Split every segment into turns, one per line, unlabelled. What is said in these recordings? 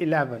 11।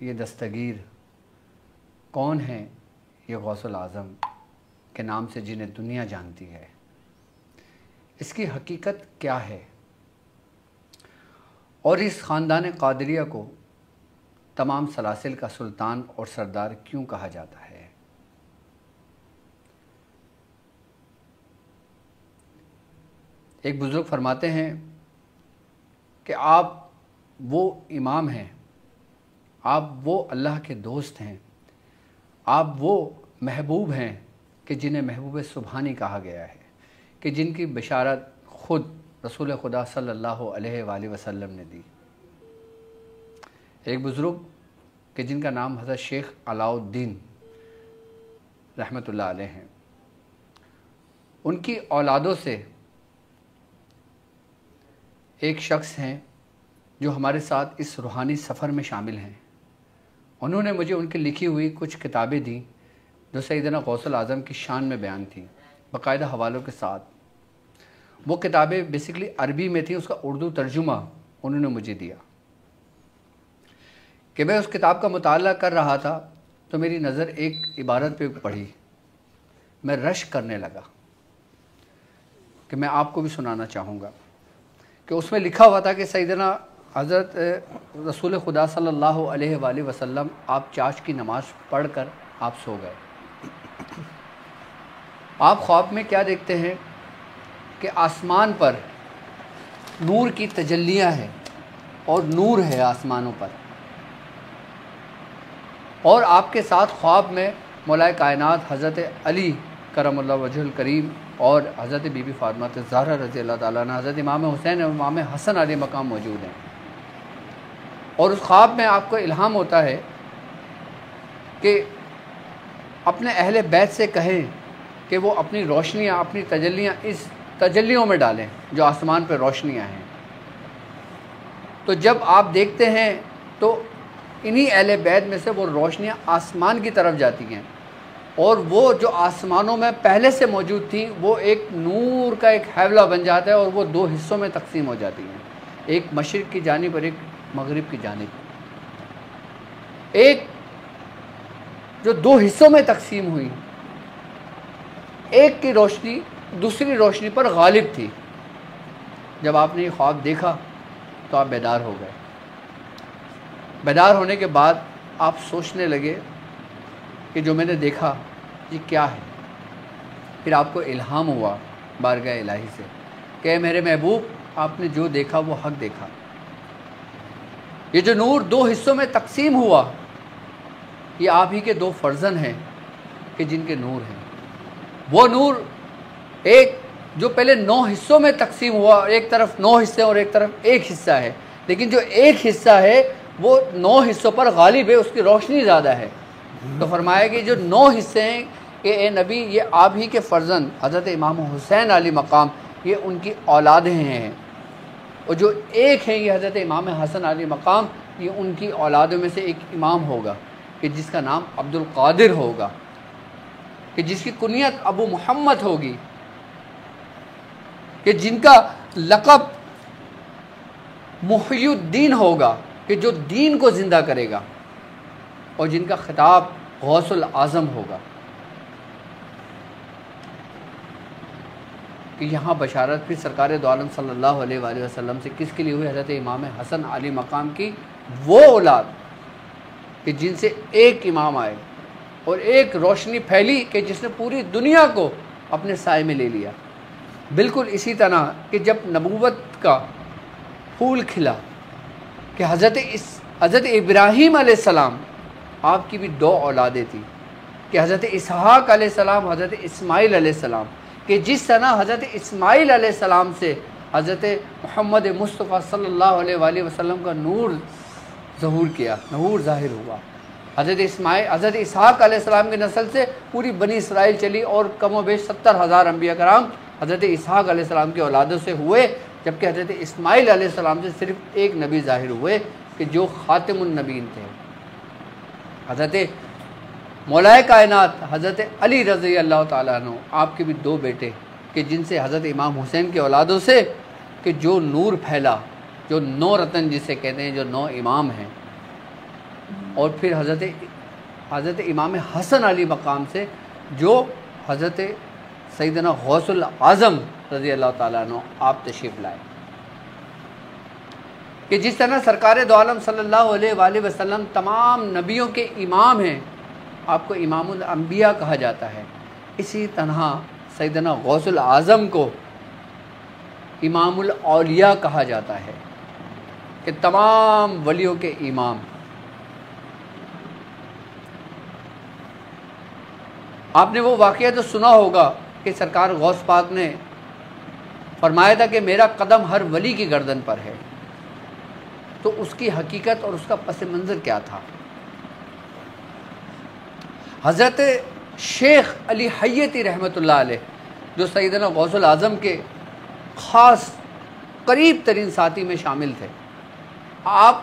یہ دستگیر کون ہیں یہ غوث العظم کے نام سے جنہیں دنیا جانتی ہے، اس کی حقیقت کیا ہے، اور اس خاندان قادریہ کو تمام سلاسل کا سلطان اور سردار کیوں کہا جاتا ہے؟ ایک بزرگ فرماتے ہیں کہ آپ وہ امام ہیں، آپ وہ اللہ کے دوست ہیں، آپ وہ محبوب ہیں کہ جنہیں محبوب سبحانی کہا گیا ہے، کہ جن کی بشارت خود رسول خدا صلی اللہ علیہ وآلہ وسلم نے دی۔ ایک بزرگ کہ جن کا نام حضرت شیخ علاء الدین رحمۃ اللہ علیہ ہیں، ان کی اولادوں سے ایک شخص ہیں جو ہمارے ساتھ اس روحانی سفر میں شامل ہیں۔ انہوں نے مجھے ان کی لکھی ہوئی کچھ کتابیں دیں جو سیدنا غوث العظم کی شان میں بیان تھیں، باقاعدہ حوالوں کے ساتھ۔ وہ کتابیں بیسیکلی عربی میں تھیں، اس کا اردو ترجمہ انہوں نے مجھے دیا۔ کہ میں اس کتاب کا مطالعہ کر رہا تھا تو میری نظر ایک عبارت پہ پڑی، میں رشک کرنے لگا کہ میں آپ کو بھی سنانا چاہوں گا، کہ اس میں لکھا ہوا تھا کہ سیدنا حضرت رسول خدا صلی اللہ علیہ وآلہ وسلم آپ چاش کی نماز پڑھ کر آپ سو گئے۔ آپ خواب میں کیا دیکھتے ہیں کہ آسمان پر نور کی تجلیاں ہیں اور نور ہے آسمانوں پر، اور آپ کے ساتھ خواب میں مولا کائنات حضرت علی کرم اللہ وجہ الکریم اور حضرت بی بی فاطمہ الزہرا رضی اللہ تعالیٰ عنہ، حضرت امام حسین اور امام حسن علیہ مقام موجود ہیں۔ اور اس خواب میں آپ کو الہام ہوتا ہے کہ اپنے اہل بیت سے کہیں کہ وہ اپنی روشنیاں، اپنی تجلیاں اس تجلیوں میں ڈالیں جو آسمان پہ روشنیاں ہیں۔ تو جب آپ دیکھتے ہیں تو انہی اہل بیت میں سے وہ روشنیاں آسمان کی طرف جاتی ہیں، اور وہ جو آسمانوں میں پہلے سے موجود تھیں وہ ایک نور کا ایک حیولہ بن جاتا ہے، اور وہ دو حصوں میں تقسیم ہو جاتی ہیں، ایک مشرق کی جانب اور ایک مغرب کی جانب۔ ایک جو دو حصوں میں تقسیم ہوئی، ایک کی روشنی دوسری روشنی پر غالب تھی۔ جب آپ نے یہ خواب دیکھا تو آپ بیدار ہو گئے۔ بیدار ہونے کے بعد آپ سوچنے لگے کہ جو میں نے دیکھا یہ کیا ہے۔ پھر آپ کو الہام ہوا بارگاہ الہی سے کہ اے میرے محبوب، آپ نے جو دیکھا وہ حق دیکھا۔ یہ جو نور دو حصوں میں تقسیم ہوا، یہ آپ ہی کے دو فرزند ہیں کہ جن کے نور ہیں۔ وہ نور ایک جو پہلے 9 حصوں میں تقسیم ہوا، ایک طرف 9 حصے اور ایک طرف ایک حصہ ہے، لیکن جو ایک حصہ ہے وہ 9 حصوں پر غالب ہے، اس کی روشنی زیادہ ہے۔ تو فرمایا کہ جو 9 حصے ہیں کہ اے نبی یہ آپ ہی کے فرزند حضرت امام حسین علی مقام، یہ ان کی اولادیں ہیں، اور جو ایک ہیں یہ حضرت امام حسن علی مقام، یہ ان کی اولادوں میں سے ایک امام ہوگا کہ جس کا نام عبد القادر ہوگا، کہ جس کی کنیت ابو محمد ہوگی، کہ جن کا لقب محی الدین ہوگا، کہ جو دین کو زندہ کرے گا، اور جن کا خطاب غوث العظم ہوگا۔ کہ یہاں بشارت پھر سرکار دو عالم صلی اللہ علیہ وآلہ وسلم سے کس کے لیے ہوئی؟ حضرت امام حسن علی مقام کی وہ اولاد کہ جن سے ایک امام آئے اور ایک روشنی پھیلی کہ جس نے پوری دنیا کو اپنے سائے میں لے لیا۔ بالکل اسی طرح کہ جب نبوت کا پھول کھلا کہ حضرت ابراہیم علیہ السلام آپ کی بھی 2 اولادیں تھیں، کہ حضرت اسحاق علیہ السلام، حضرت اسماعیل علیہ السلام، کہ جس طرح حضرت اسماعیل علیہ السلام سے حضرت محمد مصطفیٰ صلی اللہ علیہ وآلہ وسلم کا نور ظہور کیا، نور ظاہر ہوا۔ حضرت اسحاق علیہ السلام کی نسل سے پوری بنی اسرائیل چلی، اور کم و بیش 70,000 انبیاء کرام حضرت اسحاق علیہ السلام کی اولادوں سے ہوئے، جبکہ حضرت اسماعیل علیہ السلام سے صرف ایک نبی ظاہر ہوئے کہ جو خاتم النبیین تھے، حضرت مولا کائنات حضرت علی رضی اللہ تعالیٰ عنہ۔ آپ کے بھی 2 بیٹے کہ جن سے حضرت امام حسین کی اولادوں سے کہ جو نور پھیلا، جو 9 رتن جسے کہتے ہیں، جو 9 امام ہیں، اور پھر حضرت امام حسن علی مقام سے جو حضرت سیدنا غوث العظم رضی اللہ تعالیٰ عنہ آپ تشریف لائے، کہ جس طرح سرکار دو عالم صلی اللہ علیہ وآلہ وسلم تمام نبیوں کے امام ہیں، آپ کو امام الانبیاء کہا جاتا ہے، اسی طرح سیدنا غوث العظم کو امام الاولیاء کہا جاتا ہے، کہ تمام ولیوں کے امام۔ آپ نے وہ واقعہ تو سنا ہوگا کہ سرکار غوث پاک نے فرمایا تھا کہ میرا قدم ہر ولی کی گردن پر ہے، تو اس کی حقیقت اور اس کا پس منظر کیا تھا؟ حضرت شیخ علی حیتی رحمۃ اللہ علیہ جو سیدنا غوث العظم کے خاص قریب ترین ساتھی میں شامل تھے، آپ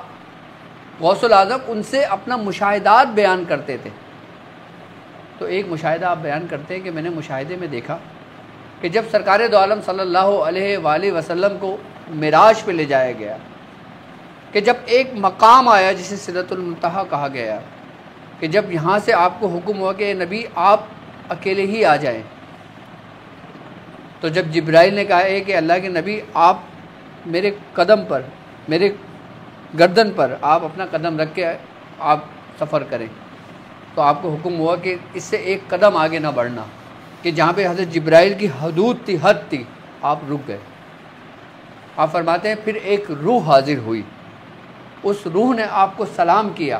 غوث العظم ان سے اپنا مشاہدات بیان کرتے تھے، تو ایک مشاہدہ آپ بیان کرتے ہیں کہ میں نے مشاہدے میں دیکھا کہ جب سرکار دو عالم صلی اللہ علیہ وآلہ وسلم کو معراج پہ لے جایا گیا، کہ جب ایک مقام آیا جسے سدرۃ المنتہا کہا گیا، کہ جب یہاں سے آپ کو حکم ہوا کہ اے نبی آپ اکیلے ہی آ جائیں، تو جب جبرائیل نے کہا ہے کہ اللہ کے نبی آپ میرے قدم پر، میرے گردن پر آپ اپنا قدم رکھ کے آپ سفر کریں، تو آپ کو حکم ہوا کہ اس سے ایک قدم آگے نہ بڑھنا، کہ جہاں پہ حضرت جبرائیل کی حدود تھی، حد تھی، آپ رک گئے۔ آپ فرماتے ہیں پھر ایک روح حاضر ہوئی، اس روح نے آپ کو سلام کیا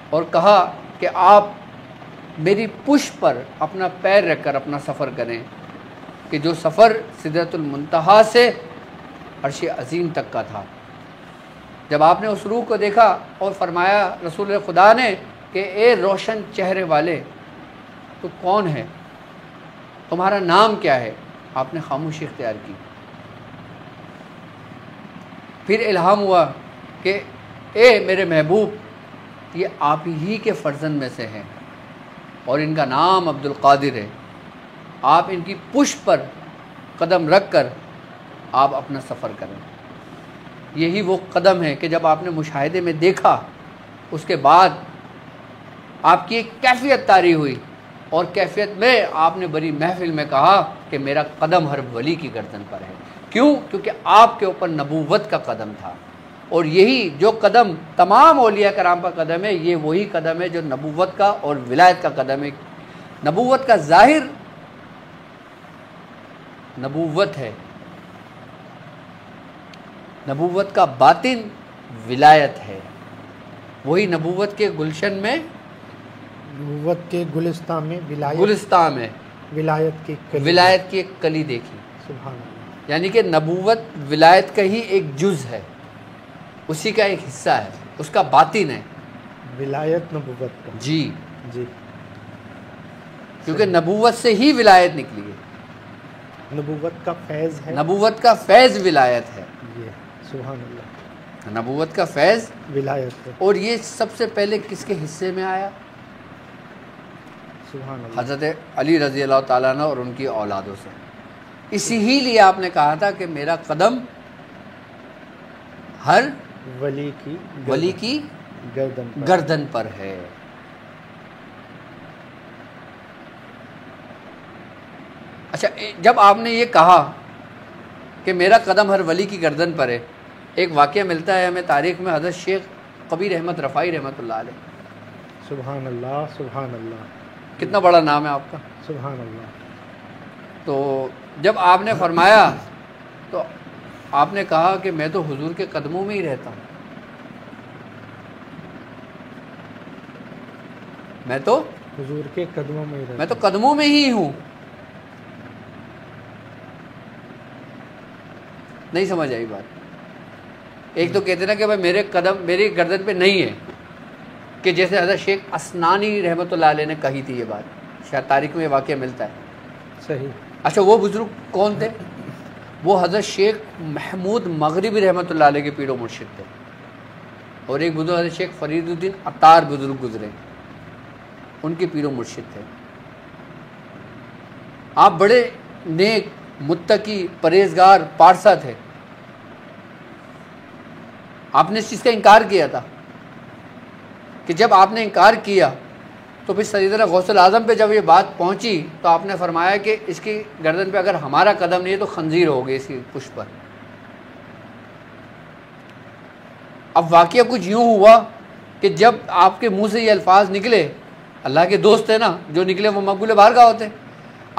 اور کہا کہ آپ میری پشت پر اپنا پیر رکھ کر اپنا سفر کریں، کہ جو سفر سدرۃ المنتہا سے عرش عظیم تک کا تھا۔ جب آپ نے اس روح کو دیکھا اور فرمایا رسول خدا نے کہ اے روشن چہرے والے تو کون ہے، تمہارا نام کیا ہے، آپ نے خاموشی اختیار کی۔ پھر الہام ہوا کہ اے میرے محبوب یہ آپ ہی کے فرزند میں سے ہیں اور ان کا نام عبد القادر ہے، آپ ان کی پشت پر قدم رکھ کر آپ اپنا سفر کریں۔ یہی وہ قدم ہے کہ جب آپ نے مشاہدے میں دیکھا، اس کے بعد آپ کی ایک کیفیت طاری ہوئی، اور کیفیت میں آپ نے بڑی محفل میں کہا کہ میرا قدم ہر ولی کی گردن پر ہے۔ کیوں؟ کیونکہ آپ کے اوپر نبوت کا قدم تھا، اور یہی جو قدم تمام اولیاء کرام کا قدم ہے، یہ وہی قدم ہے جو نبوت کا اور ولایت کا قدم ہے۔ نبوت کا ظاہر نبوت ہے، نبوت کا باطن ولایت ہے۔ وہی نبوت کے گلشن میں،
نبوت کے گلستان میں
گلستان میں ولایت کی ایک کلی دیکھی۔
سبحان اللہ۔
یعنی کہ نبوت ولایت کا ہی ایک جز ہے، اسی کا ایک حصہ ہے، اس کا باطن ہے
ولایت نبوت کا۔
جی
جی،
کیونکہ نبوت سے ہی ولایت نکلی ہے،
نبوت کا فیض ہے،
نبوت کا فیض ولایت ہے۔
یہ سبحان اللہ،
نبوت کا فیض
ولایت ہے،
اور یہ سب سے پہلے کس کے حصے میں آیا؟
سبحان اللہ،
حضرت علی رضی اللہ تعالیٰ عنہ اور ان کی اولادوں سے۔ اسی ہی لیے آپ نے کہا تھا کہ میرا قدم ہر
ولی کی
گردن پر ہے۔ اچھا، جب آپ نے یہ کہا کہ میرا قدم ہر ولی کی گردن پر ہے، ایک واقعہ ملتا ہے ہمیں تاریخ میں، حضرت شیخ قبیر احمد رفاعی رحمۃ اللہ علیہ۔
سبحان اللہ، سبحان اللہ،
کتنا بڑا نام ہے آپ کا۔
سبحان اللہ۔
تو جب آپ نے فرمایا تو آپ نے کہا کہ میں تو حضور کے قدموں میں ہی رہتا ہوں، میں تو
حضور کے قدموں میں ہی رہتا ہوں،
میں تو قدموں میں ہی ہوں۔ نہیں سمجھ آئی بات؟ ایک تو کہتے نا کہ بھائی میرے قدم میری گردن پہ نہیں ہے، کہ جیسے حضرت شیخ اسنانی رحمۃ اللہ علیہ نے کہی تھی، یہ بات شاید تاریخ میں یہ واقعہ ملتا ہے۔
صحیح۔
اچھا، وہ بزرگ کون تھے؟ وہ حضرت شیخ محمود مغربی رحمۃ اللہ علیہ کے پیر و مرشد تھے، اور ایک بزرگ حضرت شیخ فرید الدین عطار بزرگ گزرے، ان کے پیر و مرشد تھے۔ آپ بڑے نیک، متقی، پرہیزگار، پارسا تھے۔ آپ نے اس چیز کا انکار کیا تھا کہ جب آپ نے انکار کیا تو پھر سیدنا غوث الاعظم پہ جب یہ بات پہنچی تو آپ نے فرمایا کہ اس کی گردن پہ اگر ہمارا قدم نہیں ہے تو خنزیر ہوگی اس کی پشت پر۔ اب واقعہ کچھ یوں ہوا کہ جب آپ کے منہ سے یہ الفاظ نکلے، اللہ کے دوست ہیں نا، جو نکلے وہ مقبول بارگاہ ہوتے،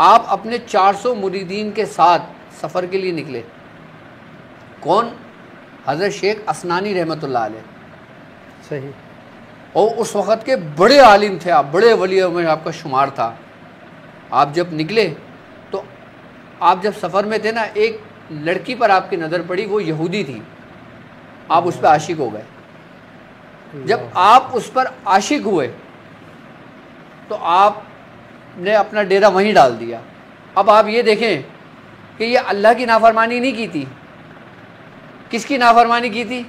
آپ اپنے 400 مریدین کے ساتھ سفر کے لیے نکلے۔ کون؟ حضرت شیخ اسنانی رحمۃ اللہ علیہ،
صحیح،
اور اس وقت کے بڑے عالم تھے آپ، بڑے ولیوں میں آپ کا شمار تھا۔ آپ جب نکلے تو آپ جب سفر میں تھے نا، ایک لڑکی پر آپ کی نظر پڑی، وہ یہودی تھی، آپ اس پہ عاشق ہو گئے۔ جب آپ اس پر عاشق ہوئے تو آپ نے اپنا ڈیرا وہیں ڈال دیا۔ اب آپ یہ دیکھیں کہ یہ اللہ کی نافرمانی نہیں کی تھی، کس کی نافرمانی کی تھی؟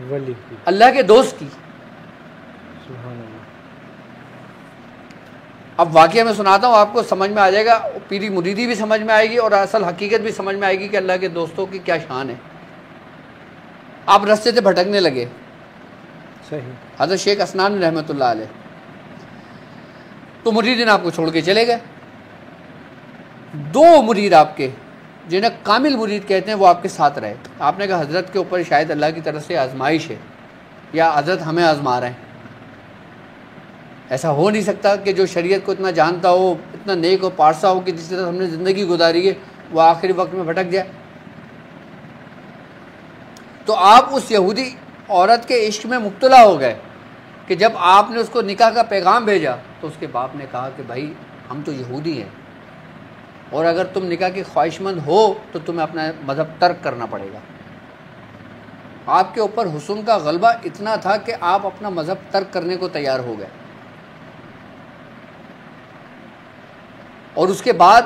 ولی کی،
اللہ کے دوست کی۔
سبحان اللہ۔
اب واقعہ میں سناتا ہوں، آپ کو سمجھ میں آ جائے گا، پیری مریدی بھی سمجھ میں آئے گی اور اصل حقیقت بھی سمجھ میں آئے گی کہ اللہ کے دوستوں کی کیا شان ہے۔ آپ رستے سے بھٹکنے لگے،
صحیح،
حضرت شیخ اسنان رحمۃ اللہ علیہ، تو مریدین آپ کو چھوڑ کے چلے گئے۔ 2 مرید آپ کے جنہیں کامل مرید کہتے ہیں وہ آپ کے ساتھ رہے۔ آپ نے کہا حضرت کے اوپر شاید اللہ کی طرف سے آزمائش ہے، یا حضرت ہمیں آزما رہے ہیں۔ ایسا ہو نہیں سکتا کہ جو شریعت کو اتنا جانتا ہو، اتنا نیک و پارسا ہو کہ جس طرح ہم نے زندگی گزاری ہے وہ آخری وقت میں بھٹک جائے۔ تو آپ اس یہودی عورت کے عشق میں مبتلا ہو گئے کہ جب آپ نے اس کو نکاح کا پیغام بھیجا تو اس کے باپ نے کہا کہ بھائی ہم تو یہودی ہیں، اور اگر تم نکاح کی خواہش مند ہو تو تمہیں اپنا مذہب ترک کرنا پڑے گا۔ آپ کے اوپر حسن کا غلبہ اتنا تھا کہ آپ اپنا مذہب ترک کرنے کو تیار ہو گئے۔ اور اس کے بعد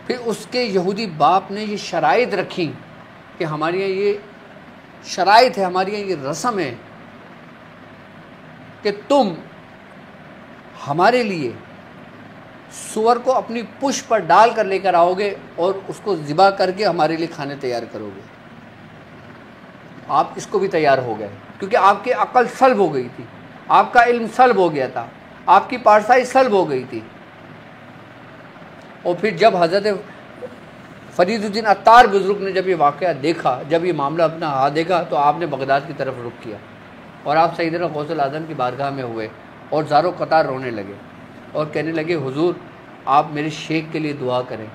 پھر اس کے یہودی باپ نے یہ شرائط رکھی کہ ہمارے یہاں یہ شرائط ہے، ہمارے یہاں یہ رسم ہے کہ تم ہمارے لیے سور کو اپنی پشت پر ڈال کر لے کر آؤ گے اور اس کو ذبح کر کے ہمارے لیے کھانے تیار کرو گے۔ آپ اس کو بھی تیار ہو گئے کیونکہ آپ کی عقل سلب ہو گئی تھی، آپ کا علم سلب ہو گیا تھا، آپ کی پارسائی سلب ہو گئی تھی۔ اور پھر جب حضرت فرید الدین عطار بزرگ نے جب یہ واقعہ دیکھا، جب یہ معاملہ اپنا ہاتھ دیکھا، تو آپ نے بغداد کی طرف رخ کیا اور آپ سیدنا غوث الاعظم کی بارگاہ میں ہوئے اور زارو قطار رونے لگے اور کہنے لگے حضور آپ میرے شیخ کے لیے دعا کریں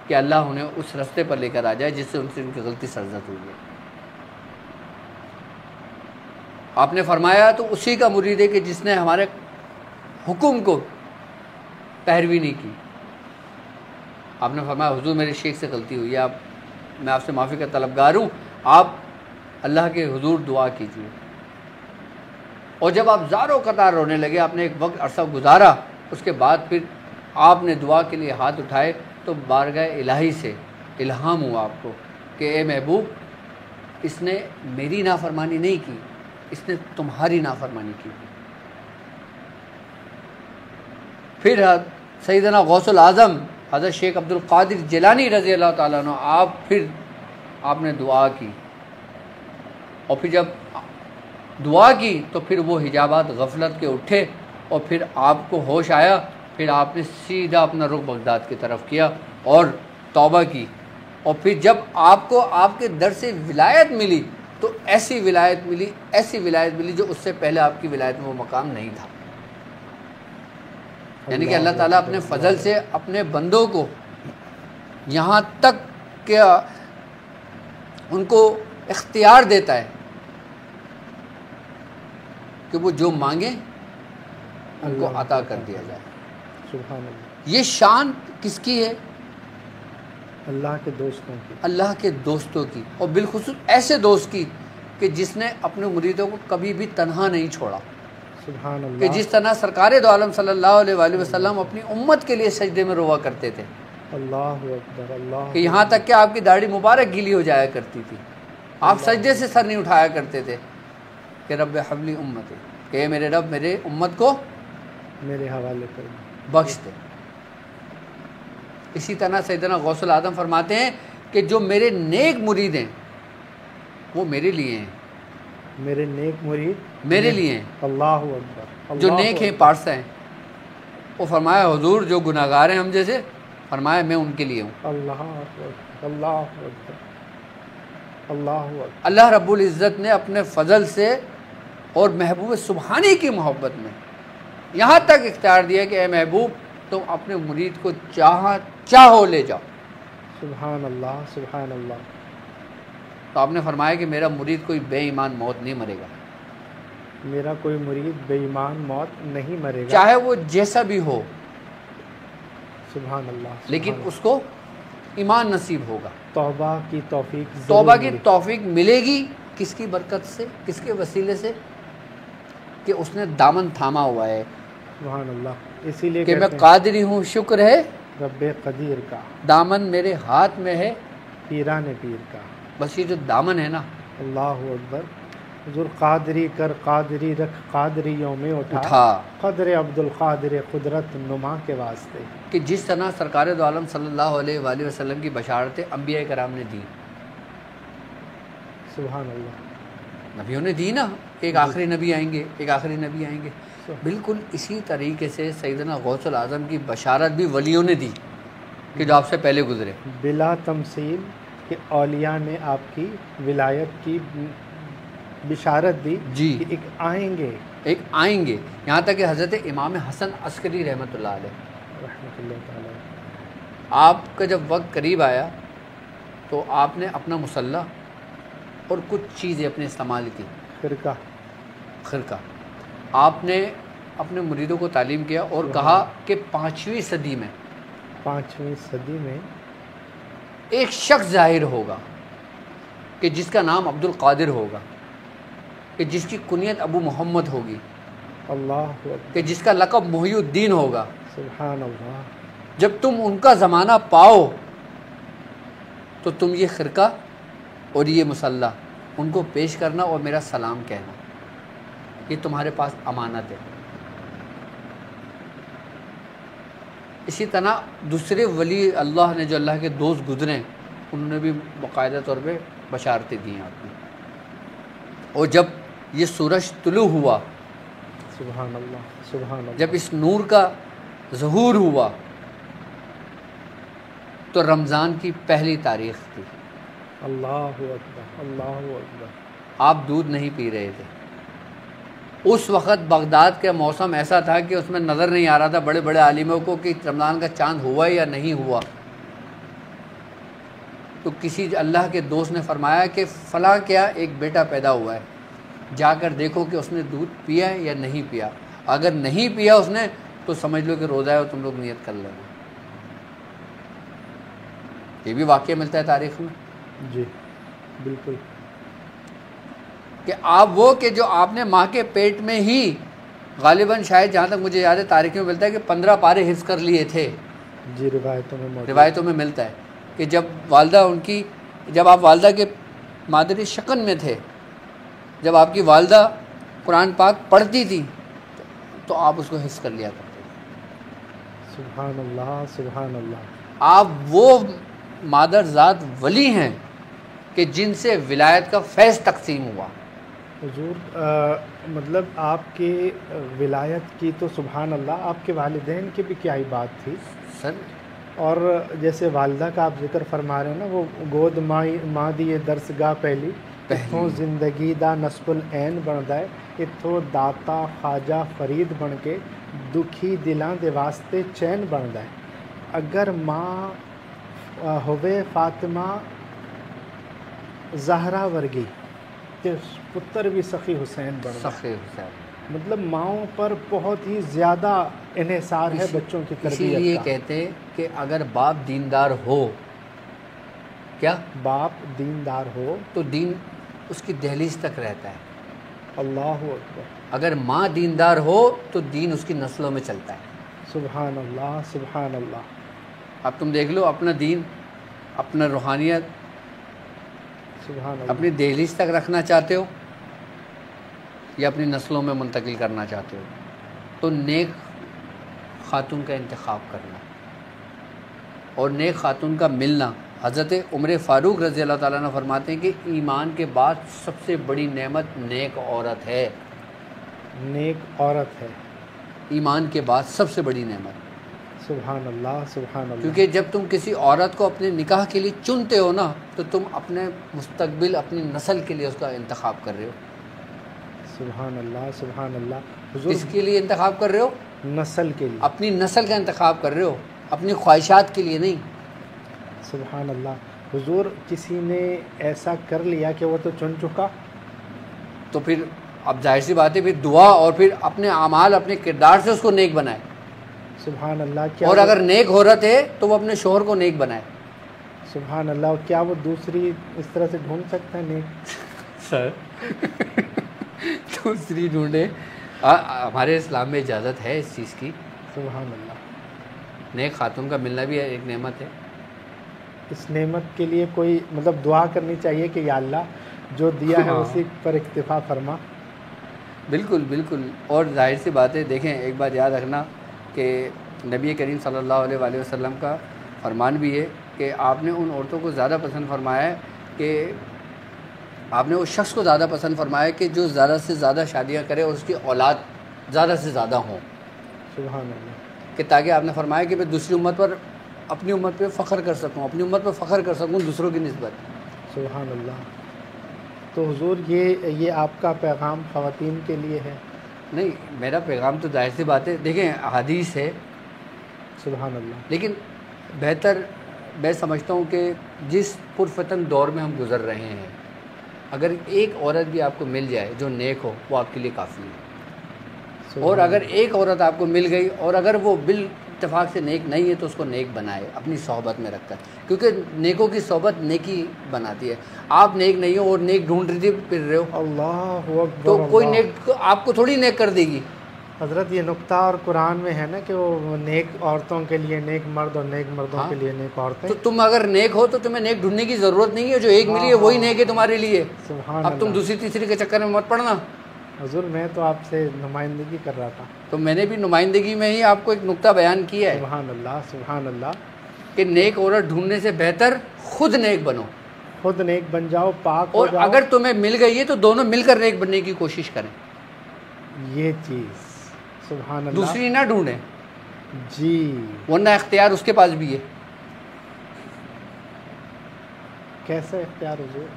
کہ اللہ انہیں اس رستے پر لے کر آ جائے جس سے ان کی غلطی سرزد ہوئی ہے۔ آپ نے فرمایا تو اسی کا مرید ہے کہ جس نے ہمارے حکم کو پیروی نہیں کی۔ آپ نے فرمایا حضور میرے شیخ سے غلطی ہوئی ہے، میں آپ سے معافی کا طلبگار ہوں، آپ اللہ کے حضور دعا کیجیے۔ اور جب آپ زارو قطار رونے لگے، آپ نے ایک وقت عرصہ گزارا، اس کے بعد پھر آپ نے دعا کے لیے ہاتھ اٹھائے تو بارگاہ الہی سے الہام ہوا آپ کو کہ اے محبوب اس نے میری نافرمانی نہیں کی، اس نے تمہاری نافرمانی کی۔ پھر سیدنا غوث الاعظم حضرت شیخ عبد القادر جیلانی رضی اللہ تعالیٰ عنہ آپ نے دعا کی، اور پھر جب دعا کی تو پھر وہ حجابات غفلت کے اٹھے اور پھر آپ کو ہوش آیا، پھر آپ نے سیدھا اپنا رخ بغداد کی طرف کیا اور توبہ کی۔ اور پھر جب آپ کو آپ کے در سے ولایت ملی تو ایسی ولایت ملی جو اس سے پہلے آپ کی ولایت میں وہ مقام نہیں تھا۔ یعنی کہ اللہ تعالیٰ اپنے فضل سے اپنے بندوں کو یہاں تک کہ ان کو اختیار دیتا ہے کہ وہ جو مانگیں ان کو عطا کر دیا جائے۔
سبحان اللہ۔
یہ شان کس کی ہے؟
اللہ کے دوستوں کی،
اللہ کے دوستوں کی، اور بالخصوص ایسے دوست کی کہ جس نے اپنے مریدوں کو کبھی بھی تنہا نہیں چھوڑا،
سبحان اللہ،
کہ جس طرح سرکار دو عالم صلی اللہ علیہ وآلہ وسلم اپنی امت کے لیے سجدے میں روا کرتے تھے،
اللہ اکبر، اللہ
کہ یہاں تک کہ آپ کی داڑھی مبارک گیلی ہو جایا کرتی تھی، آپ سجدے سے سر نہیں اٹھایا کرتے تھے کہ رب حبلی امت، کہ اے میرے رب میرے امت کو
میرے حوالے کر
بخش دے۔ اسی طرح سیدنا غوث الاعظم فرماتے ہیں کہ جو میرے نیک مرید ہیں وہ میرے لیے ہیں،
میرے نیک مرید
میرے لیے ہیں،
اللہ اکبر،
جو
اللہ
نیک ہیں،
اکبر،
پارسا ہیں۔ وہ فرمایا حضور جو گناہ گار ہیں ہم جیسے، فرمایا میں ان کے لیے ہوں۔
اللہ اکبر، اللہ اکبر، اللہ اکبر،
اللہ رب العزت نے اپنے فضل سے اور محبوب سبحانی کی محبت میں یہاں تک اختیار دیا کہ اے محبوب تم اپنے مرید کو چاہو لے جاؤ۔
سبحان اللہ، سبحان اللہ،
تو آپ نے فرمایا کہ میرا مرید کوئی بے ایمان موت نہیں مرے گا،
میرا کوئی مرید بے ایمان موت نہیں مرے گا،
چاہے وہ جیسا بھی ہو،
سبحان اللہ،
لیکن
سبحان
اس کو ایمان نصیب ہوگا۔
اللہ۔ توبہ کی توفیق ضرور
توبہ کی
ملے۔
توفیق ملے گی کس کی برکت سے، کس کے وسیلے سے؟ کہ اس نے دامن تھاما ہوا ہے
سبحان اللہ، اسی لیے
کہ میں
کہتے ہیں
قادری ہوں، شکر ہے
رب قدیر کا،
دامن میرے ہاتھ میں ہے۔
پیران پیر کا،
بس یہ جو دامن ہے نا،
اللہ اکبر، حضور قادری کر قادری رکھ، قادری یوم اٹھا،
اٹھا،
قدر عبد القادر قدرت نما کے واسطے۔
کہ جس طرح سرکار دو عالم صلی اللہ علیہ وآلہ وسلم کی بشارتیں انبیاء کرام نے دی،
سبحان اللہ،
نبیوں نے دی نا، ایک آخری نبی آئیں گے، ایک آخری نبی آئیں گے، بالکل اسی طریقے سے سیدنا غوث العظم کی بشارت بھی ولیوں نے دی کہ جو آپ سے پہلے گزرے،
بلا تمثیل کہ اولیاء نے آپ کی ولایت کی بشارت دی
جی،
کہ ایک آئیں گے،
ایک آئیں گے۔ یہاں تک کہ حضرت امام حسن عسکری رحمۃ اللہ علیہ،
رحمۃ اللہ تعالیٰ،
آپ کا جب وقت قریب آیا تو آپ نے اپنا مسلح اور کچھ چیزیں اپنے استعمال کی،
فرقہ،
خرقہ، آپ نے اپنے مریدوں کو تعلیم کیا اور کہا کہ 5ویں صدی میں
5ویں صدی میں
ایک شخص ظاہر ہوگا کہ جس کا نام عبد القادر ہوگا، کہ جس کی کنیت ابو محمد ہوگی،
اللہ اکبر،
کہ جس کا لقب محی الدین ہوگا۔
سبحان اللہ،
جب تم ان کا زمانہ پاؤ تو تم یہ خرقہ اور یہ مسلح ان کو پیش کرنا اور میرا سلام کہنا، یہ تمہارے پاس امانت ہے۔ اسی طرح دوسرے ولی اللہ نے جو اللہ کے دوست گزرے، انہوں نے بھی باقاعدہ طور پہ بشارتیں دی ہیں آپ نے۔ اور جب یہ سورج طلوع ہوا،
سبحان اللہ، سبحان اللہ،
جب اس نور کا ظہور ہوا تو رمضان کی پہلی تاریخ تھی،
اللہ اکبر، اللہ اکبر،
آپ دودھ نہیں پی رہے تھے۔ اس وقت بغداد کا موسم ایسا تھا کہ اس میں نظر نہیں آ رہا تھا بڑے بڑے عالموں کو کہ رمضان کا چاند ہوا یا نہیں ہوا۔ تو کسی اللہ کے دوست نے فرمایا کہ فلاں کیا ایک بیٹا پیدا ہوا ہے، جا کر دیکھو کہ اس نے دودھ پیا ہے یا نہیں پیا، اگر نہیں پیا اس نے تو سمجھ لو کہ روزہ ہے اور تم لوگ نیت کر لینا۔ یہ بھی واقعہ ملتا ہے تاریخ میں
جی بالکل،
کہ آپ وہ کہ جو آپ نے ماں کے پیٹ میں ہی غالباً شاید جہاں تک مجھے یاد ہے تاریخ میں ملتا ہے کہ 15 پارے حفظ کر لیے تھے،
جی روایتوں میں موجود،
روایتوں میں ملتا ہے کہ جب آپ والدہ کے مادری شکن میں تھے، جب آپ کی والدہ قرآن پاک پڑھتی تھی تو آپ اس کو حفظ کر لیا کرتے تھے۔
سبحان اللہ، سبحان اللہ،
آپ وہ مادر ذات ولی ہیں کہ جن سے ولایت کا فیض تقسیم ہوا۔
حضور مطلب آپ کے ولایت کی تو سبحان اللہ، آپ کے والدین کی بھی کیا ہی بات تھی،
سر
اور جیسے والدہ کا آپ ذکر فرما رہے ہیں نا، وہ گود ماں دی درسگاہ پہلی، اتھوں زندگی دا نصب العین بندا ہے، اتھوں داتا خواجہ فرید بن کے دکھی دلاں دے واسطے چین بندا ہے۔ اگر ماں ہوے فاطمہ زہرا ورگی تے پتر بھی سخی حسین بندا ہے۔
سخی حسین،
مطلب ماؤں پر بہت ہی زیادہ انحصار ہے بچوں کی
اسی لیے
تربیت کا۔
کہتے ہیں کہ اگر باپ دیندار ہو، کیا
باپ دیندار ہو
تو دین اس کی دہلیز تک رہتا ہے،
اللہ اکبر،
اگر ماں دیندار ہو تو دین اس کی نسلوں میں چلتا ہے۔
سبحان اللہ، سبحان اللہ،
اب تم دیکھ لو اپنا دین، اپنا روحانیت
سبحان اللہ،
اپنی دہلیز تک رکھنا چاہتے ہو یا اپنی نسلوں میں منتقل کرنا چاہتے ہو، تو نیک خاتون کا انتخاب کرنا اور نیک خاتون کا ملنا حضرت عمر فاروق رضی اللہ تعالیٰ عنہ فرماتے ہیں کہ ایمان کے بعد سب سے بڑی نعمت نیک عورت ہے.
نیک عورت ہے
ایمان کے بعد سب سے بڑی نعمت.
سبحان اللہ سبحان اللہ.
کیونکہ جب تم کسی عورت کو اپنے نکاح کے لیے چنتے ہو نا تو تم اپنے مستقبل اپنی نسل کے لیے اس کا انتخاب کر رہے ہو.
سبحان اللہ سبحان اللہ. حضور
کس کے لیے انتخاب کر رہے ہو؟
نسل کے لیے.
اپنی نسل کا انتخاب کر رہے ہو، اپنی خواہشات کے لیے نہیں.
سبحان اللہ. حضور کسی نے ایسا کر لیا کہ وہ تو چن چکا،
تو پھر اب ظاہر سی بات ہے پھر دعا اور پھر اپنے اعمال اپنے کردار سے اس کو نیک بنائے.
سبحان اللہ. کیا
اور اگر نیک عورت ہے تو وہ اپنے شوہر کو نیک بنائے.
سبحان اللہ. کیا وہ دوسری اس طرح سے ڈھونڈ سکتا ہے نیک؟
سر دوسری ڈھونڈے، ہمارے اسلام میں اجازت ہے اس چیز کی.
سبحان اللہ.
نیک خاتون کا ملنا بھی ایک نعمت ہے.
اس نعمت کے لیے کوئی مطلب دعا کرنی چاہیے کہ یا اللہ جو دیا ہے اسی پر اکتفا فرما.
بالکل بالکل. اور ظاہر سی بات ہے، دیکھیں ایک بات یاد رکھنا کہ نبی کریم صلی اللہ علیہ وآلہ وسلم کا فرمان بھی ہے کہ آپ نے ان عورتوں کو زیادہ پسند فرمایا ہے کہ آپ نے اس شخص کو زیادہ پسند فرمایا ہے کہ جو زیادہ سے زیادہ شادیاں کرے اور اس کی اولاد زیادہ سے زیادہ ہوں.
سبحان اللہ.
کہ تاکہ آپ نے فرمایا کہ میں دوسری امت پر اپنی امت پہ فخر کر سکوں، اپنی امت پہ فخر کر سکوں دوسروں کی نسبت.
سبحان اللہ. تو حضور یہ آپ کا پیغام خواتین کے لیے ہے؟
نہیں، میرا پیغام تو ظاہر سی بات ہے، دیکھیں حدیث ہے.
سبحان اللہ.
لیکن بہتر میں سمجھتا ہوں کہ جس پرفتن دور میں ہم گزر رہے ہیں، اگر ایک عورت بھی آپ کو مل جائے جو نیک ہو وہ آپ کے لیے کافی ہے. اور اگر ایک عورت آپ کو مل گئی اور اگر وہ اتفاق سے نیک نہیں ہے تو اس کو نیک بنائے اپنی صحبت میں رکھ کر، کیونکہ نیکوں کی صحبت نیکی بناتی ہے. آپ نیک نہیں ہو اور نیک ڈھونڈ پھر رہے ہو،
اللہ اکبر.
تو کوئی نیک آپ کو تھوڑی نیک کر دے گی.
حضرت یہ نقطہ اور قرآن میں ہے نا کہ وہ نیک عورتوں کے لیے نیک مرد اور نیک مردوں کے لیے نیک عورتیں.
تو تم اگر نیک ہو تو تمہیں نیک ڈھونڈنے کی ضرورت نہیں ہے، جو ایک ملی ہے وہی نیک ہے تمہارے لیے.
سبحان
اب تم
اللہ.
دوسری تیسری کے چکر میں مت پڑنا.
حضور میں تو آپ سے نمائندگی کر رہا تھا.
تو میں نے بھی نمائندگی میں ہی آپ کو ایک نقطہ بیان کیا ہے.
سبحان اللہ سبحان اللہ.
کہ نیک عورت ڈھونڈنے سے بہتر خود نیک بنو،
خود نیک بن جاؤ، پاک ہو
اور
جاؤ.
اگر تمہیں مل گئی ہے تو دونوں مل کر نیک بننے کی کوشش کریں،
یہ چیز سبحان اللہ.
دوسری نہ ڈھونڈیں،
جی
ورنہ اختیار اس کے پاس بھی ہے.
کیسا اختیار حضور؟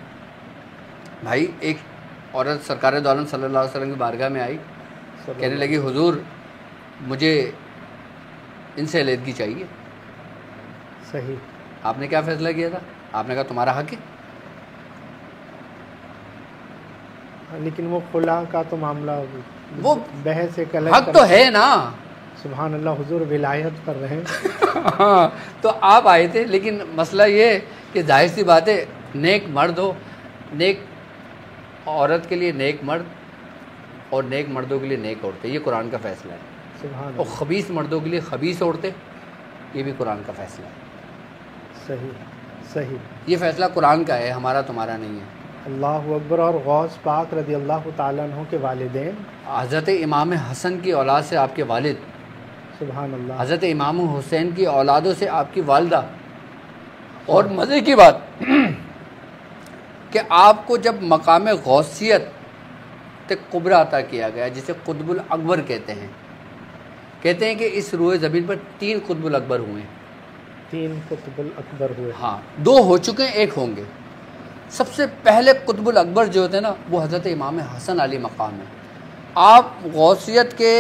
بھائی ایک عورت سرکار دو عالم صلی اللہ علیہ وسلم کی بارگاہ میں آئی، کہنے لگی حضور مجھے ان سے علیحدگی چاہیے.
صحیح.
آپ نے کیا فیصلہ کیا تھا؟ آپ نے کہا تمہارا حق ہے.
لیکن وہ خلا کا تو معاملہ
وہ
بحث ایک الگ
حق تو ہے نا.
سبحان اللہ. حضور ولایت کر رہے ہیں.
ہاں تو آپ آئے تھے، لیکن مسئلہ یہ کہ ظاہر سی بات ہے نیک مرد ہو، نیک عورت کے لیے نیک مرد اور نیک مردوں کے لیے نیک عورتیں، یہ قرآن کا فیصلہ ہے.
سبحان
اور
اللہ.
خبیث مردوں کے لیے خبیث عورتیں، یہ بھی قرآن کا فیصلہ ہے.
صحیح صحیح.
یہ فیصلہ قرآن کا ہے، ہمارا تمہارا نہیں ہے.
اللہ اکبر. اور غوث پاک رضی اللہ تعالیٰ عنہ کے والدین،
حضرت امام حسن کی اولاد سے آپ کے والد،
سبحان اللہ.
حضرت امام حسین کی اولادوں سے آپ کی والدہ. اور مزے کی بات کہ آپ کو جب مقام غوثیت کبریٰ عطا کیا گیا جسے قطب الاکبر کہتے ہیں کہ اس روئے زمین پر 3 قطب الاکبر ہوئے ہیں.
3 قطب الاکبر ہوئے.
ہاں 2 ہو چکے ہیں، 1 ہوں گے. سب سے پہلے قطب الاکبر جو ہوتے ہیں نا وہ حضرت امام حسن علی مقام ہے. آپ غوثیت کے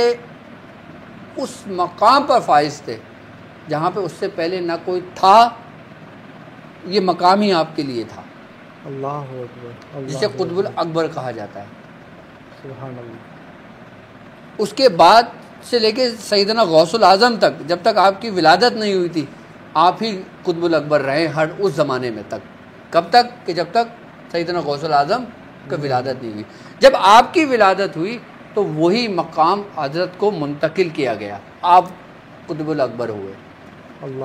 اس مقام پر فائز تھے جہاں پہ اس سے پہلے نہ کوئی تھا، یہ مقام ہی آپ کے لیے تھا،
اللہ اکبر.
جسے قطب الاکبر کہا جاتا ہے.
سبحان اللہ.
اس کے بعد سے لے کے سیدنا غوث العظم تک، جب تک آپ کی ولادت نہیں ہوئی تھی آپ ہی قطب الاکبر رہے ہر اس زمانے میں تک. کب تک؟ کہ جب تک سیدنا غوث العظم کا ولادت نہیں ہوئی. جب آپ کی ولادت ہوئی تو وہی مقام حضرت کو منتقل کیا گیا، آپ قطب الاکبر ہوئے.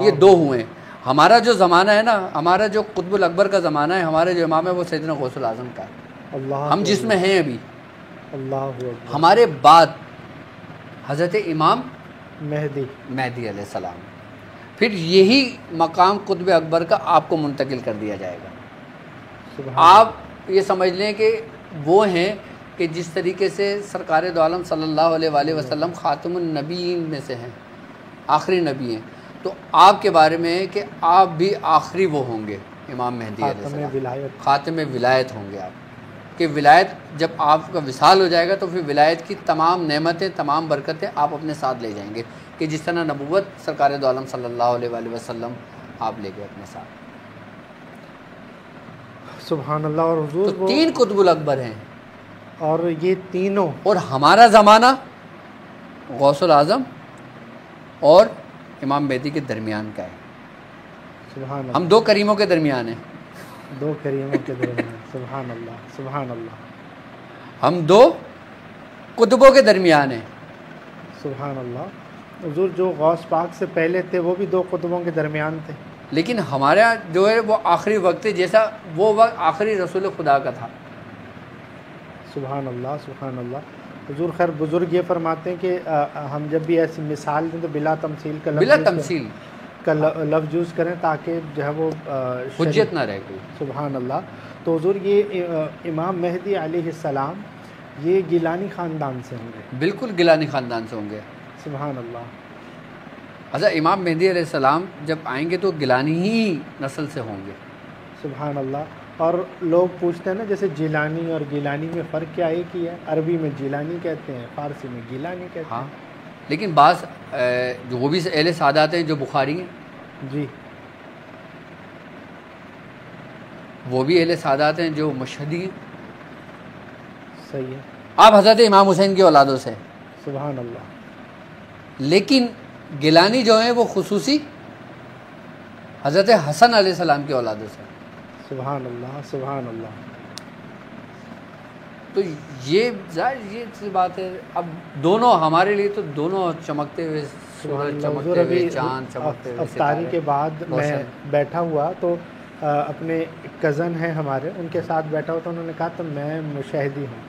یہ 2 ہوئے. ہمارا جو زمانہ ہے نا، ہمارا جو قطب الاکبر کا زمانہ ہے، ہمارے جو امام ہے وہ سیدنا غوث العظم کا ہے.
اللہ
ہم جس میں ہیں ابھی،
اللہ اکبر.
ہمارے بعد حضرت امام
مہدی
علیہ السلام. پھر یہی مقام قطب اکبر کا آپ کو منتقل کر دیا جائے گا۔
سبحان
آپ یہ سمجھ لیں کہ وہ ہیں کہ جس طریقے سے سرکار دو عالم صلی اللہ علیہ وآلہ وسلم خاتم النبیین میں سے ہیں، آخری نبی ہیں، تو آپ کے بارے میں ہے کہ آپ بھی آخری وہ ہوں گے، امام مہدی علیہ
خاتم
السلام،
ولایت،
خاتم ولایت ہوں گے آپ، کہ ولایت جب آپ کا وصال ہو جائے گا تو پھر ولایت کی تمام نعمتیں، تمام برکتیں آپ اپنے ساتھ لے جائیں گے، کہ جس طرح نبوت سرکار دو عالم صلی اللہ علیہ وآلہ وسلم آپ لے گئے اپنے ساتھ۔
سبحان اللہ۔ اور حضور
تو تین قطب الاکبر ہیں،
اور یہ تینوں،
اور ہمارا زمانہ غوث الاعظم اور امام مہدی کے درمیان کا ہے۔
سبحان اللہ،
ہم دو کریموں کے درمیان ہیں،
دو کریموں کے درمیان، سبحان اللہ، سبحان اللہ،
ہم دو قطبوں کے درمیان ہیں۔
سبحان اللہ۔ حضور جو غوث پاک سے پہلے تھے وہ بھی دو قطبوں کے درمیان تھے،
لیکن ہمارا جو ہے وہ آخری وقت ہے، جیسا وہ وقت آخری رسول خدا کا تھا۔
سبحان اللہ، سبحان اللہ۔ حضور خیر بزرگ یہ فرماتے ہیں کہ ہم جب بھی ایسی مثال دیں تو بلا تمثیل کا
بلا تمثیل
لفظ یوز کریں تاکہ جو ہے وہ
حجت نہ رہے کوئی۔
سبحان اللہ۔ تو حضور یہ امام مہدی علیہ السلام یہ گیلانی خاندان سے ہوں گے؟
بالکل گیلانی خاندان سے ہوں گے۔
سبحان اللہ۔
اچھا، امام مہدی علیہ السلام جب آئیں گے تو گیلانی ہی نسل سے ہوں گے۔
سبحان اللہ۔ اور لوگ پوچھتے ہیں نا جیسے جیلانی اور گیلانی میں فرق کیا ایک ہی ہے؟ عربی میں جیلانی کہتے ہیں، فارسی میں گیلانی کہتے
ہاں،
ہیں۔
لیکن بعض جو وہ بھی اہل سادات ہیں جو بخاری ہیں،
جی،
وہ بھی اہل سادات ہیں جو مشہدی ہیں۔
صحیح ہے۔
آپ حضرت امام حسین کی اولادوں سے ہیں،
سبحان اللہ۔
لیکن گیلانی جو ہیں وہ خصوصی حضرت حسن علیہ السلام کی اولادوں سے ہیں۔
سبحان اللہ، سبحان اللہ۔
تو یہ ظاہر یہ سی بات ہے، اب دونوں ہمارے لیے تو دونوں چمکتے ہوئے سورج،
حضور
چمکتے
ابھی
ہوئے چاند، چمکتے ہوئے
افطاری
ستارے،
کے بعد میں
روشن۔
بیٹھا ہوا تو اپنے کزن ہیں ہمارے، ان کے ساتھ بیٹھا ہوا تو انہوں نے کہا تو میں مشاہدی ہوں،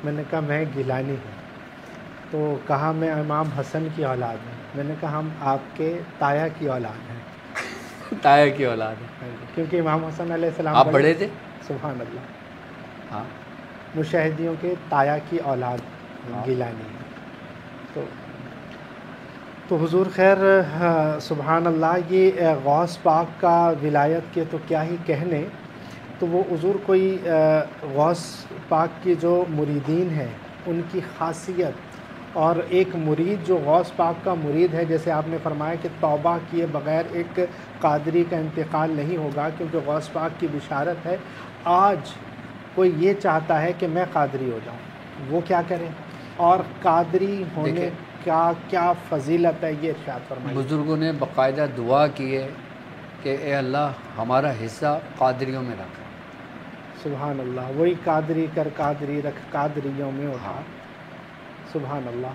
میں نے کہا میں گیلانی ہوں، تو کہا میں امام حسن کی اولاد ہوں، میں نے کہا ہم آپ کے تایا کی اولاد ہیں،
تایا کی اولاد ہے۔
کیونکہ امام حسن علیہ السلام
آپ بڑے تھے؟
سبحان اللہ۔
ہاں،
مشاہدیوں کے تایا کی اولاد
ہاں۔
گیلانی ہے۔ تو حضور خیر سبحان اللہ، یہ غوث پاک کا ولایت کے تو کیا ہی کہنے، تو وہ حضور کوئی غوث پاک کی جو مریدین ہیں ان کی خاصیت، اور ایک مرید جو غوث پاک کا مرید ہے، جیسے آپ نے فرمایا کہ توبہ کیے بغیر ایک قادری کا انتقال نہیں ہوگا، کیونکہ غوث پاک کی بشارت ہے۔ آج کوئی یہ چاہتا ہے کہ میں قادری ہو جاؤں، وہ کیا کرے؟ اور قادری ہونے کا کیا فضیلت ہے یہ ارشاد فرمائیے۔
بزرگوں نے باقاعدہ دعا کی ہے کہ اے اللہ ہمارا حصہ قادریوں میں رکھ۔
سبحان اللہ، وہی قادری کر قادری رکھ قادریوں میں اٹھا۔ سبحان اللہ۔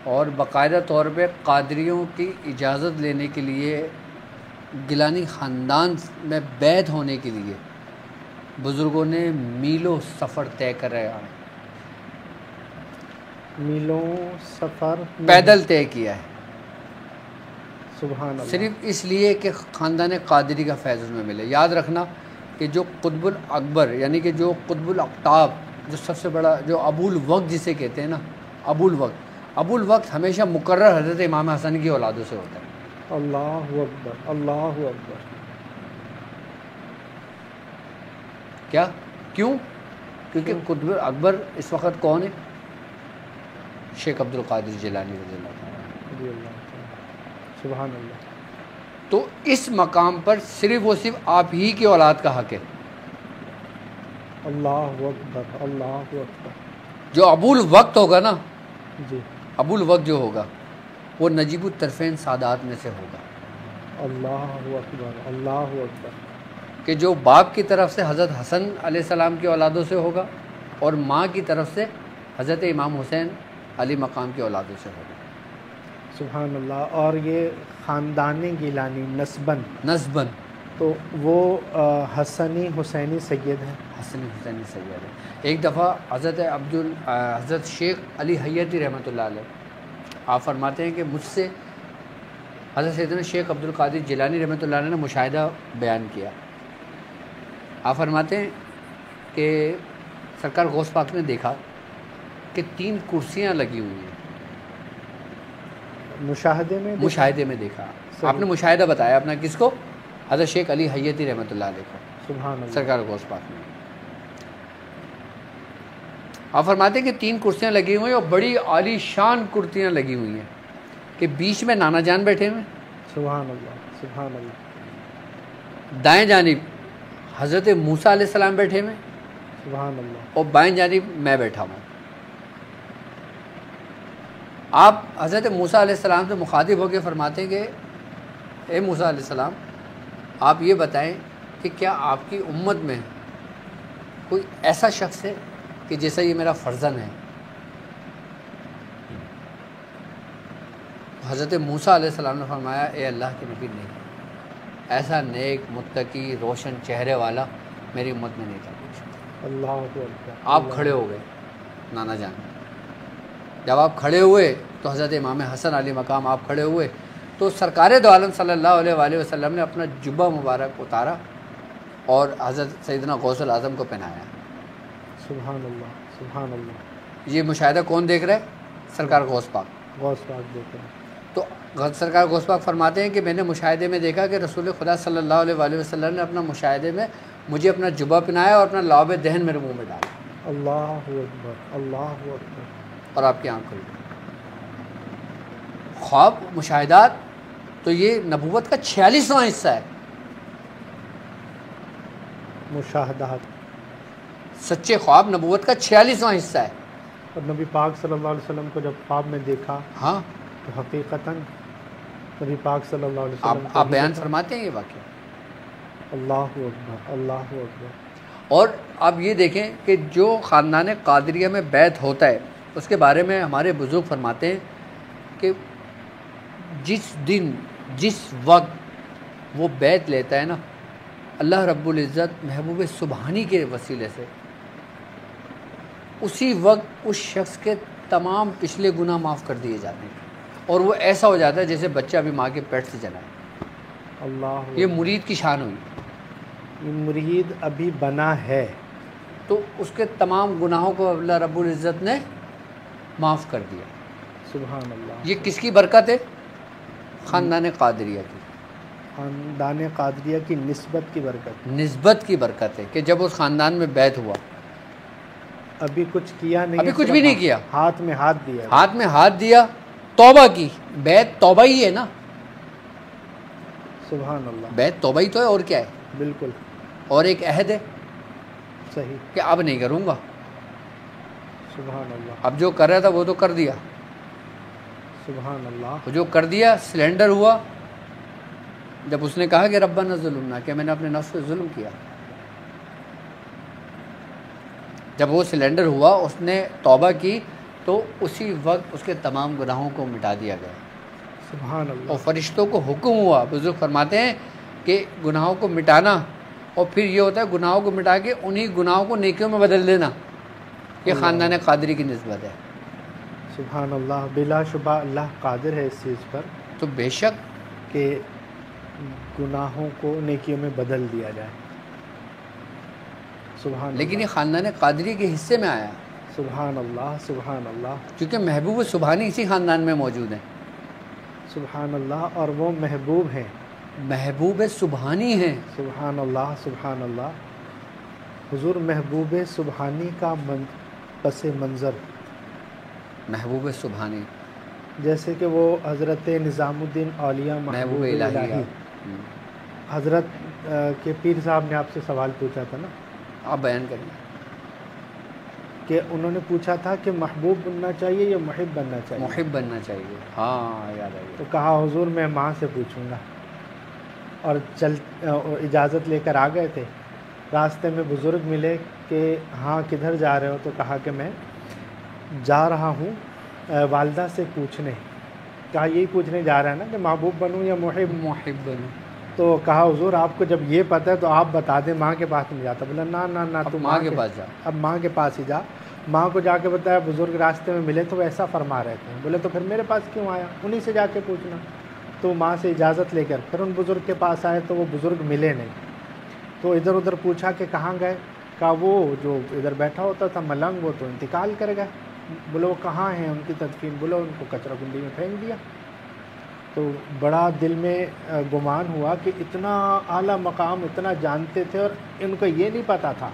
اور باقاعدہ طور پہ قادریوں کی اجازت لینے کے لیے، گیلانی خاندان میں بیعت ہونے کے لیے بزرگوں نے میلوں سفر طے کرایا،
میلوں سفر
پیدل طے کیا ہے،
سبحان اللہ۔
صرف اس لیے کہ خاندان قادری کا فیض اس میں ملے۔ یاد رکھنا کہ جو قطب الاکبر یعنی کہ جو قطب الاقطاب، جو سب سے بڑا، جو ابو الوقت جسے کہتے ہیں نا، ابو الوقت ہمیشہ مقرر حضرت امام حسن کی اولادوں سے ہوتا ہے۔
اللہ اکبر، اللہ اکبر۔
کیا؟ کیوں؟ کیونکہ قطب اکبر اس وقت کون ہے؟ شیخ عبد القادر جیلانی رضی اللہ عنہ۔
رضی اللہ تعالیٰ۔ سبحان اللہ۔
تو اس مقام پر صرف اور صرف آپ ہی کی اولاد کا حق ہے۔
اللہ اکبر، اللہ اکبر۔
جو ابو الوقت ہوگا نا،
جی،
ابو الوقت جو ہوگا وہ نجیب الطرفین سادات میں سے ہوگا،
اللہ اکبر، اللہ اکبر۔
کہ جو باپ کی طرف سے حضرت حسن علیہ السلام کی اولادوں سے ہوگا اور ماں کی طرف سے حضرت امام حسین علی مقام کی اولادوں سے ہوگا۔
سبحان اللہ۔ اور یہ خاندان گیلانی نسباً تو وہ حسنی حسینی سید ہیں،
حسن حسینی سید ہے۔ ایک دفعہ حضرت شیخ علی حیتی رحمۃ اللہ علیہ آپ فرماتے ہیں کہ مجھ سے حضرت سیدنا شیخ عبد القادر جیلانی رحمۃ اللہ علیہ نے مشاہدہ بیان کیا. آپ فرماتے ہیں کہ سرکار غوث پاک نے دیکھا کہ 3 کرسیاں لگی ہوئی ہیں. مشاہدے میں دیکھا. آپ نے مشاہدہ بتایا اپنا کس کو؟ حضرت شیخ علی حیتی رحمۃ اللہ علیہ کو.
سبحان اللہ.
سرکار غوث پاک نے. آپ فرماتے ہیں کہ 3 کرسیاں لگی ہوئی ہیں اور بڑی عالی شان کرسیاں لگی ہوئی ہیں کہ بیچ میں نانا جان بیٹھے ہوئے.
سبحان اللہ. سبحان اللہ.
دائیں جانب حضرت موسیٰ علیہ السلام بیٹھے ہوئے.
سبحان اللہ.
اور بائیں جانب میں بیٹھا ہوں. آپ حضرت موسیٰ علیہ السلام سے مخاطب ہو کے فرماتے ہیں کہ اے موسیٰ علیہ السلام، آپ یہ بتائیں کہ کیا آپ کی امت میں کوئی ایسا شخص ہے کہ جیسا یہ میرا فرزند ہے؟ حضرت موسیٰ علیہ السلام نے فرمایا اے اللہ کے نبی، نہیں، ایسا نیک متقی روشن چہرے والا میری امت میں نہیں تھا.
اللہ اکبر.
آپ کھڑے ہو گئے نانا جان. جب آپ کھڑے ہوئے تو حضرت امام حسن علی مقام آپ کھڑے ہوئے تو سرکار دو عالم صلی اللہ علیہ وآلہ وسلم نے اپنا جبہ مبارک اتارا اور حضرت سیدنا غوث الاعظم کو پہنایا.
سبحان اللہ. سبحان اللہ.
یہ مشاہدہ کون دیکھ رہا ہے؟ سرکار غوث پاک.
غوث پاک دیکھ رہے ہیں.
تو سرکار غوث پاک فرماتے ہیں کہ میں نے مشاہدے میں دیکھا کہ رسول خدا صلی اللہ علیہ وآلہ وسلم نے اپنا مشاہدے میں مجھے اپنا جبہ پہنایا اور اپنا لعاب دہن میرے منہ میں ڈالا.
اللہ اکبر. اللہ اکبر.
اور آپ کی آنکھ کھل گئی. خواب مشاہدات تو یہ نبوت کا 46واں حصہ ہے.
مشاہدات
سچے خواب نبوت کا 46واں حصہ ہے.
اور نبی پاک صلی اللہ علیہ وسلم کو جب خواب میں دیکھا
ہاں
تو حقیقتاً نبی پاک صلی اللہ علیہ وسلم
آپ بیان فرماتے ہیں یہ واقعہ.
اللہ اکبر. اللہ اکبر.
اور آپ یہ دیکھیں کہ جو خاندان قادریہ میں بیعت ہوتا ہے اس کے بارے میں ہمارے بزرگ فرماتے ہیں کہ جس دن جس وقت وہ بیعت لیتا ہے نا، اللہ رب العزت محبوب سبحانی کے وسیلے سے اسی وقت اس شخص کے تمام پچھلے گناہ معاف کر دیے جاتے ہیں اور وہ ایسا ہو جاتا ہے جیسے بچہ ابھی ماں کے پیٹ سے جنا ہے.
اللہ.
یہ مرید کی شان ہوئی.
یہ مرید ابھی بنا ہے
تو اس کے تمام گناہوں کو اللہ رب العزت نے معاف کر دیا.
سبحان اللہ.
یہ کس کی برکت ہے؟ خاندان قادریہ کی.
خاندان قادریہ کی نسبت کی برکت.
نسبت کی برکت ہے کہ جب اس خاندان میں بیعت ہوا
ابھی کچھ کیا نہیں.
ابھی کچھ بھی نہیں کیا.
ہاتھ میں ہاتھ دیا.
ہاتھ میں ہاتھ دیا، توبہ کی. بیعت توبہ ہی ہے نا.
سبحان اللہ.
بیعت توبہ ہی تو ہے اور کیا ہے.
بالکل.
اور ایک عہد ہے
صحیح
کہ اب نہیں کروں گا.
سبحان اللہ.
اب جو کر رہا تھا وہ تو کر دیا.
سبحان اللہ.
جو کر دیا سلنڈر ہوا جب اس نے کہا کہ ربنا ظلمنا، کہ میں نے اپنے نفس پہ ظلم کیا. جب وہ سلنڈر ہوا اس نے توبہ کی تو اسی وقت اس کے تمام گناہوں کو مٹا دیا گیا.
سبحان اللہ.
اور فرشتوں کو حکم ہوا. بزرگ فرماتے ہیں کہ گناہوں کو مٹانا اور پھر یہ ہوتا ہے گناہوں کو مٹا کے انہی گناہوں کو نیکیوں میں بدل دینا. یہ خاندان قادری کی نسبت ہے.
سبحان اللہ. بلا شبہ اللہ قادر ہے اس چیز پر
تو بے شک
کہ گناہوں کو نیکیوں میں بدل دیا جائے. سبحان
لیکن
اللہ.
یہ خاندان قادری کے حصے میں آیا
سبحان اللہ. سبحان اللہ.
کیونکہ محبوب سبحانی اسی خاندان میں موجود ہیں.
سبحان اللہ. اور وہ محبوب ہیں.
محبوب سبحانی ہیں.
سبحان اللہ. سبحان اللہ. حضور محبوب سبحانی کا پس منظر
محبوب سبحانی
جیسے کہ وہ حضرت نظام الدین اولیاء محبوب الہی حضرت کے پیر صاحب نے آپ سے سوال پوچھا تھا نا،
آپ بیان کریں.
کہ انہوں نے پوچھا تھا کہ محبوب بننا چاہیے یا محب بننا چاہیے.
محب بننا چاہیے. ہاں یاد آئی.
تو کہا حضور میں ماں سے پوچھوں گا. اور اجازت لے کر آ گئے تھے. راستے میں بزرگ ملے کہ ہاں کدھر جا رہے ہو؟ تو کہا کہ میں جا رہا ہوں والدہ سے پوچھنے. کہا یہی پوچھنے جا رہا ہے نا کہ محبوب بنوں یا محب
بنوں.
تو کہا حضور آپ کو جب یہ پتہ ہے تو آپ بتا دیں، ماں کے پاس نہیں جاتا. بولا نہ تو
ماں کے پاس جا.
اب ماں کے پاس ہی جا. ماں کو جا کے بتایا. بزرگ راستے میں ملے تو وہ ایسا فرما رہے تھے. بولے تو پھر میرے پاس کیوں آیا؟ انہی سے جا کے پوچھنا. تو ماں سے اجازت لے کر پھر ان بزرگ کے پاس آئے تو وہ بزرگ ملے نہیں، تو ادھر ادھر پوچھا کہ کہاں گئے، کہا وہ جو ادھر بیٹھا ہوتا تھا ملنگ وہ تو انتقال کر گئے۔ بولے وہ کہاں ہیں، ان کی تدفین؟ بولے ان کو کچرا کنڈی میں پھینک دیا۔ تو بڑا دل میں گمان ہوا کہ اتنا اعلیٰ مقام، اتنا جانتے تھے، اور ان کو یہ نہیں پتہ تھا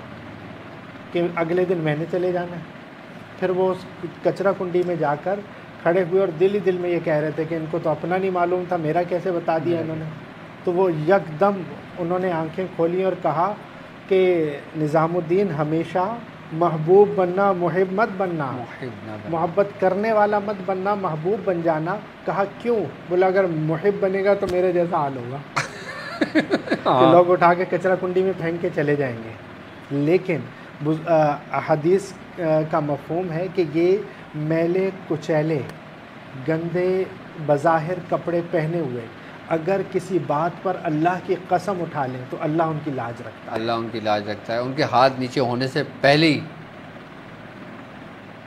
کہ اگلے دن میں نے چلے جانا ہے۔ پھر وہ اس کچرا کنڈی میں جا کر کھڑے ہوئے اور دل ہی دل میں یہ کہہ رہے تھے کہ ان کو تو اپنا نہیں معلوم تھا، میرا کیسے بتا دیا انہوں نے۔ تو وہ یکدم انہوں نے آنکھیں کھولیں اور کہا کہ نظام الدین ہمیشہ محبوب بننا، محب مت بننا، محبت کرنے والا مت بننا، محبوب بن جانا۔ کہا کیوں؟ بولا اگر محب بنے گا تو میرے جیسا حال ہوگا کہ لوگ اٹھا کے کچرا کنڈی میں پھینک کے چلے جائیں گے۔ لیکن حدیث کا مفہوم ہے کہ یہ میلے کچیلے گندے بظاہر کپڑے پہنے ہوئے اگر کسی بات پر اللہ کی قسم اٹھا لیں تو اللہ ان کی لاج رکھتا ہے،
اللہ ان کی لاج رکھتا ہے، ان کے ہاتھ نیچے ہونے سے پہلے ہی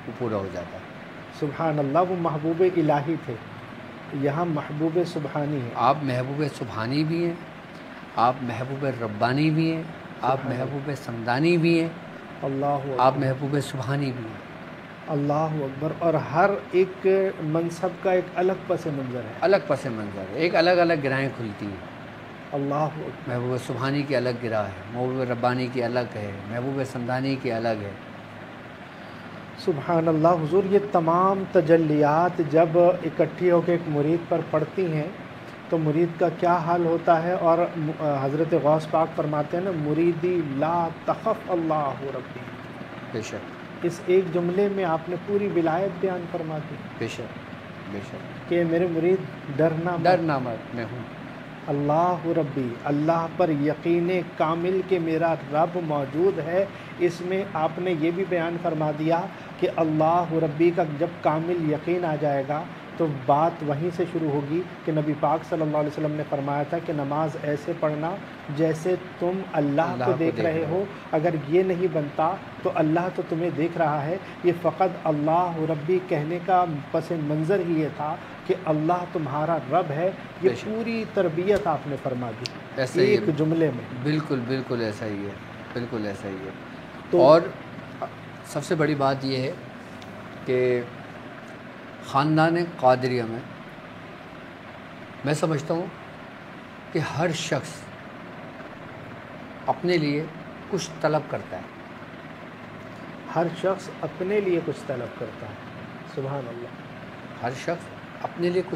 وہ پورا ہو جاتا ہے۔
سبحان اللہ، وہ محبوب الہی تھے، یہاں محبوب سبحانی ہے۔
آپ محبوب سبحانی بھی ہیں، آپ محبوب ربانی بھی ہیں، آپ محبوب سمدانی بھی ہیں،
اللہ
آپ محبوب سبحانی بھی ہیں۔
اللہ اکبر۔ اور ہر ایک منصب کا ایک الگ پس منظر ہے،
الگ پس منظر ہے، ایک الگ الگ گرہیں کھلتی ہیں۔
اللہ اکبر۔
محبوب سبحانی کی الگ گرہ ہے، محبوب ربانی کی الگ ہے، محبوب سمدانی کی الگ ہے۔
سبحان اللہ حضور، یہ تمام تجلیات جب اکٹھی ہو کے ایک مرید پر پڑتی ہیں تو مرید کا کیا حال ہوتا ہے۔ اور حضرت غوث پاک فرماتے ہیں نا، مریدی لا تخف اللہ ربی،
بے شک،
اس ایک جملے میں آپ نے پوری ولایت بیان فرما دی
بے شک، بے شک،
کہ میرے مرید ڈرنا مت،
ڈرنا مت، میں ہوں۔
اللہ ربی، اللہ پر یقین کامل کہ میرا رب موجود ہے۔ اس میں آپ نے یہ بھی بیان فرما دیا کہ اللہ ربی کا جب کامل یقین آ جائے گا تو بات وہیں سے شروع ہوگی کہ نبی پاک صلی اللہ علیہ وسلم نے فرمایا تھا کہ نماز ایسے پڑھنا جیسے تم اللہ کو دیکھ رہے ہو، اگر یہ نہیں بنتا تو اللہ تو تمہیں دیکھ رہا ہے۔ یہ فقط اللہ ربی کہنے کا پس منظر ہی یہ تھا کہ اللہ تمہارا رب ہے، یہ پوری تربیت آپ نے فرما دی ایک جملے میں۔
بالکل بالکل ایسا ہی ہے، بالکل ایسا ہی ہے۔ اور سب سے بڑی بات یہ ہے کہ خاندان قادریہ میں سمجھتا ہوں کہ ہر شخص اپنے لیے کچھ طلب کرتا ہے،
ہر شخص اپنے لیے کچھ طلب کرتا ہے، سبحان اللہ،
ہر شخص اپنے لیے کچھ